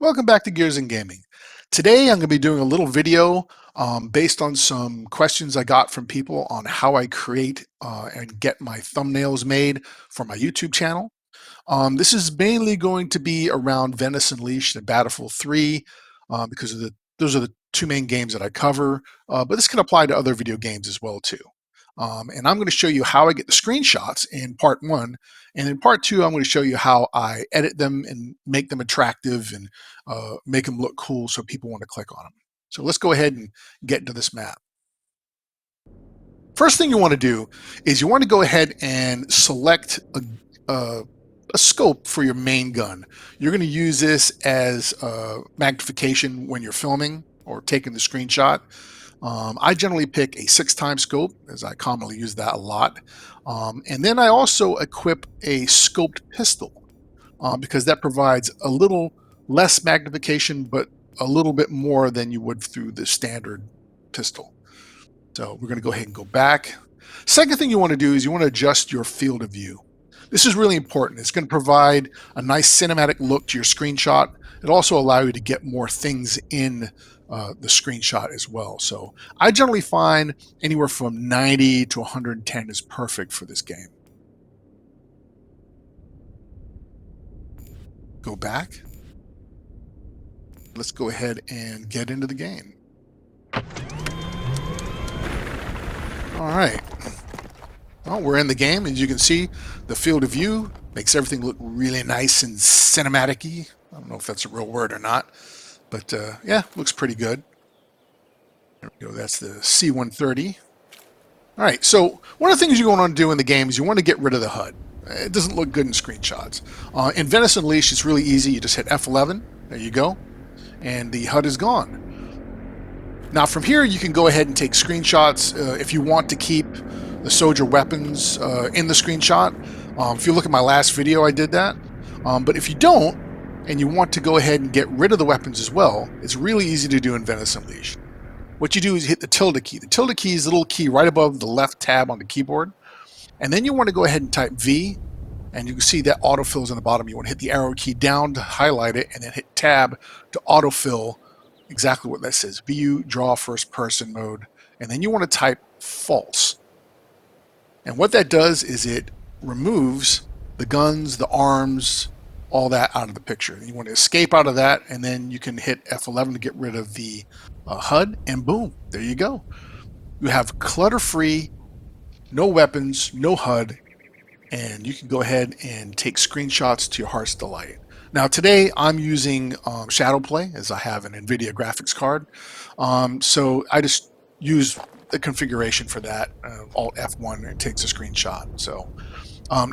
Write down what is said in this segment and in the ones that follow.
Welcome back to Gears and Gaming. Today I'm going to be doing a little video based on some questions I got from people on how I create and get my thumbnails made for my YouTube channel. This is mainly going to be around Venice Unleashed and Battlefield 3 because those are the two main games that I cover, but this can apply to other video games as well too. And I'm going to show you how I get the screenshots in part 1, and in part 2 I'm going to show you how I edit them and make them attractive and make them look cool so people want to click on them. So let's go ahead and get into this map. First thing you want to do is you want to go ahead and select a scope for your main gun. You're going to use this as magnification when you're filming or taking the screenshot. I generally pick a 6x scope, as I commonly use that a lot. And then I also equip a scoped pistol because that provides a little less magnification, but a little bit more than you would through the standard pistol. So we're going to go ahead and go back. Second thing you want to do is you want to adjust your field of view. This is really important. It's going to provide a nice cinematic look to your screenshot. It'll also allow you to get more things in the screenshot as well. So I generally find anywhere from 90 to 110 is perfect for this game. Go back. Let's go ahead and get into the game. All right. Well, we're in the game. As you can see, the field of view makes everything look really nice and cinematic-y. I don't know if that's a real word or not, but yeah, looks pretty good. There we go. That's the C-130. All right, so one of the things you want to do in the game is you want to get rid of the HUD. It doesn't look good in screenshots. In Venice Unleashed, it's really easy. You just hit F11. There you go. And the HUD is gone. Now from here, you can go ahead and take screenshots if you want to keep the soldier weapons in the screenshot. If you look at my last video, I did that. But if you don't, and you want to go ahead and get rid of the weapons as well, it's really easy to do in Venice Unleashed. What you do is hit the tilde key. The tilde key is the little key right above the left tab on the keyboard. And then you want to go ahead and type V, and you can see that autofills on the bottom. You want to hit the arrow key down to highlight it, and then hit Tab to autofill exactly what that says. View, draw, first person mode. And then you want to type false. And what that does is it removes the guns, the arms, all that out of the picture. You want to escape out of that, and then you can hit F11 to get rid of the HUD, and boom, there you go. You have clutter-free, no weapons, no HUD, and you can go ahead and take screenshots to your heart's delight. Now today I'm using Shadowplay, as I have an NVIDIA graphics card. So I just use the configuration for that, Alt F1, and it takes a screenshot. So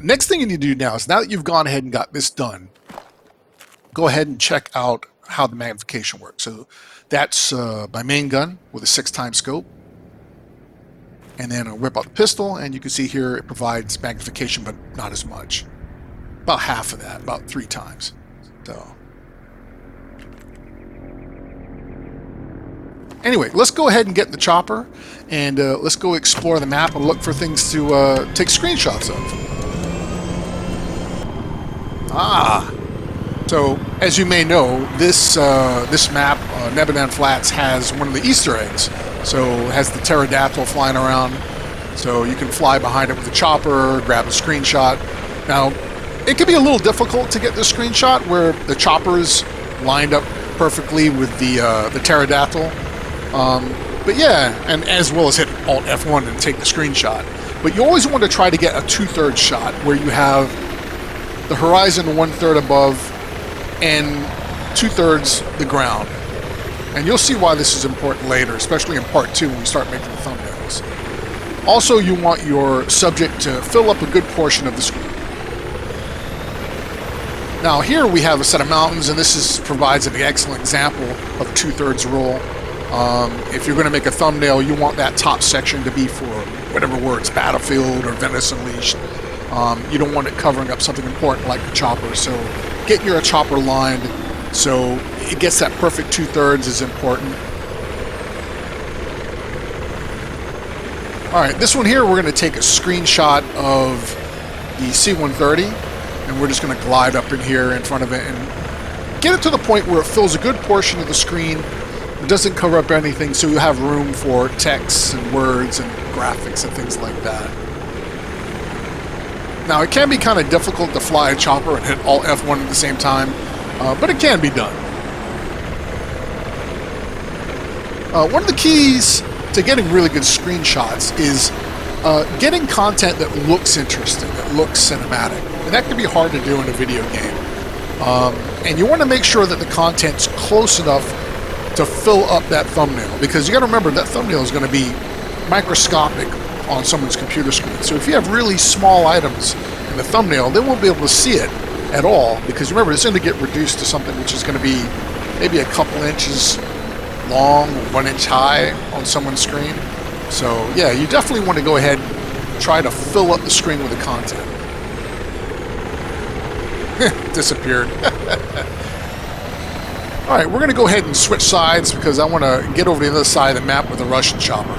next thing you need to do now is, now that you've gone ahead and got this done, go ahead and check out how the magnification works. So that's my main gun with a 6x scope. And then I'll whip out the pistol, and you can see here it provides magnification, but not as much. About half of that, about 3 times. So anyway, let's go ahead and get in the chopper, and let's go explore the map and look for things to take screenshots of. So as you may know, this map, Nebadan Flats, has one of the Easter eggs. So it has the pterodactyl flying around, so you can fly behind it with a chopper, grab a screenshot. Now, it can be a little difficult to get the screenshot where the chopper's lined up perfectly with the pterodactyl. But yeah, and as well as hit Alt F1 and take the screenshot. But you always want to try to get a 2/3 shot where you have the horizon 1/3 above and 2/3 the ground. And you'll see why this is important later, especially in part 2 when we start making the thumbnails. Also, you want your subject to fill up a good portion of the screen. Now here we have a set of mountains, and this provides an excellent example of 2/3 rule. If you're going to make a thumbnail, you want that top section to be for whatever words, Battlefield or Venice Unleashed. You don't want it covering up something important like the chopper, so get your chopper lined so it gets that perfect 2/3 is important. All right, this one here, we're going to take a screenshot of the C-130, and we're just going to glide up in here in front of it and get it to the point where it fills a good portion of the screen. It doesn't cover up anything, so you have room for text and words and graphics and things like that. Now, it can be kind of difficult to fly a chopper and hit Alt F1 at the same time, but it can be done. One of the keys to getting really good screenshots is getting content that looks interesting, that looks cinematic. And that can be hard to do in a video game. And you want to make sure that the content's close enough to fill up that thumbnail, because you got to remember that thumbnail is going to be microscopic on someone's computer screen. So if you have really small items in the thumbnail, they won't be able to see it at all, because remember, it's going to get reduced to something which is going to be maybe a couple inches long, 1 inch high on someone's screen. So yeah, you definitely want to go ahead and try to fill up the screen with the content. Disappeared. All right, we're going to go ahead and switch sides because I want to get over to the other side of the map with a Russian chopper.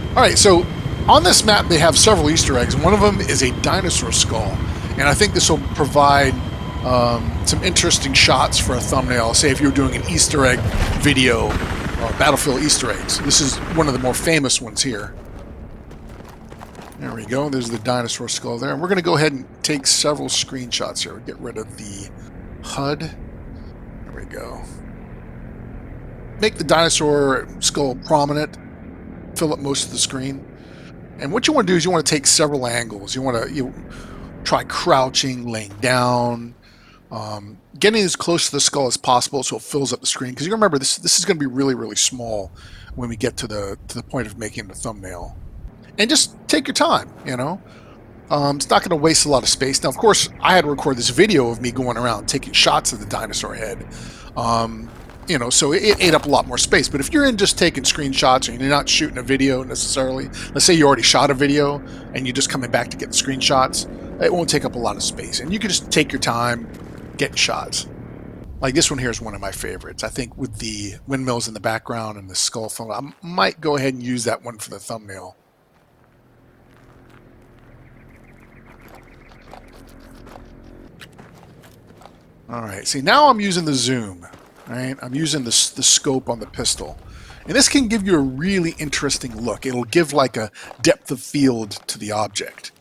All right, so on this map they have several Easter eggs. One of them is a dinosaur skull, and I think this will provide some interesting shots for a thumbnail. Say if you're doing an Easter egg video, Battlefield Easter eggs. This is one of the more famous ones here. There we go. There's the dinosaur skull there. And we're going to go ahead and take several screenshots here. Get rid of the HUD. There we go. Make the dinosaur skull prominent. Fill up most of the screen. And what you want to do is you want to take several angles. You want to try crouching, laying down, getting as close to the skull as possible so it fills up the screen. Because you remember, this is going to be really, really small when we get to the point of making the thumbnail. And just take your time, you know. It's not going to waste a lot of space. Now, of course, I had to record this video of me going around taking shots of the dinosaur head. You know, so it ate up a lot more space. But if you're in just taking screenshots and you're not shooting a video necessarily, let's say you already shot a video and you're just coming back to get the screenshots, it won't take up a lot of space. And you can just take your time getting shots. Like this one here is one of my favorites. I think with the windmills in the background and the skull thumbnail, I might go ahead and use that one for the thumbnail. All right, see, now I'm using the zoom, right? I'm using the scope on the pistol. And this can give you a really interesting look. It'll give like a depth of field to the object.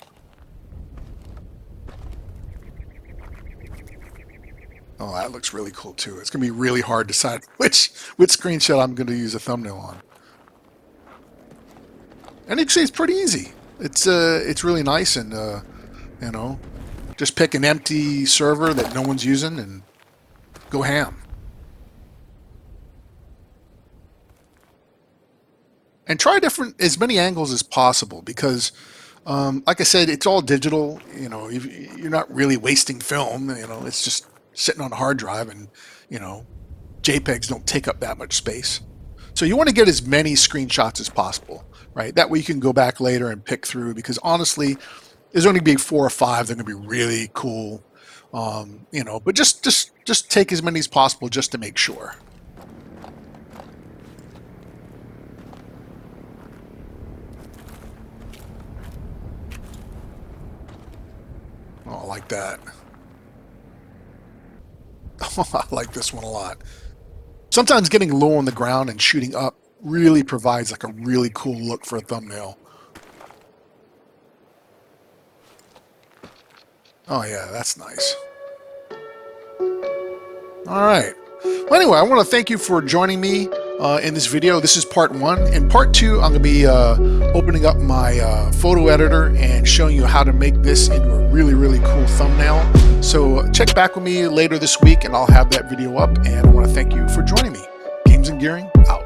Oh, that looks really cool too. It's going to be really hard to decide which screenshot I'm going to use a thumbnail on. And you can see it's pretty easy. It's really nice, and you know, just pick an empty server that no one's using and go ham. And try as many angles as possible, because like I said, it's all digital. You know, you're not really wasting film. You know, it's just sitting on a hard drive, and you know, JPEGs don't take up that much space. So you want to get as many screenshots as possible, right? That way you can go back later and pick through, because honestly, there's only going to be 4 or 5 that are going to be really cool, you know. But just take as many as possible just to make sure. Oh, I like that. I like this one a lot. Sometimes getting low on the ground and shooting up really provides like a really cool look for a thumbnail. Oh yeah, that's nice. All right. Well, anyway, I want to thank you for joining me in this video. This is part 1. In part 2, I'm going to be opening up my photo editor and showing you how to make this into a really, really cool thumbnail. So check back with me later this week and I'll have that video up. And I want to thank you for joining me. Games and Gearing out.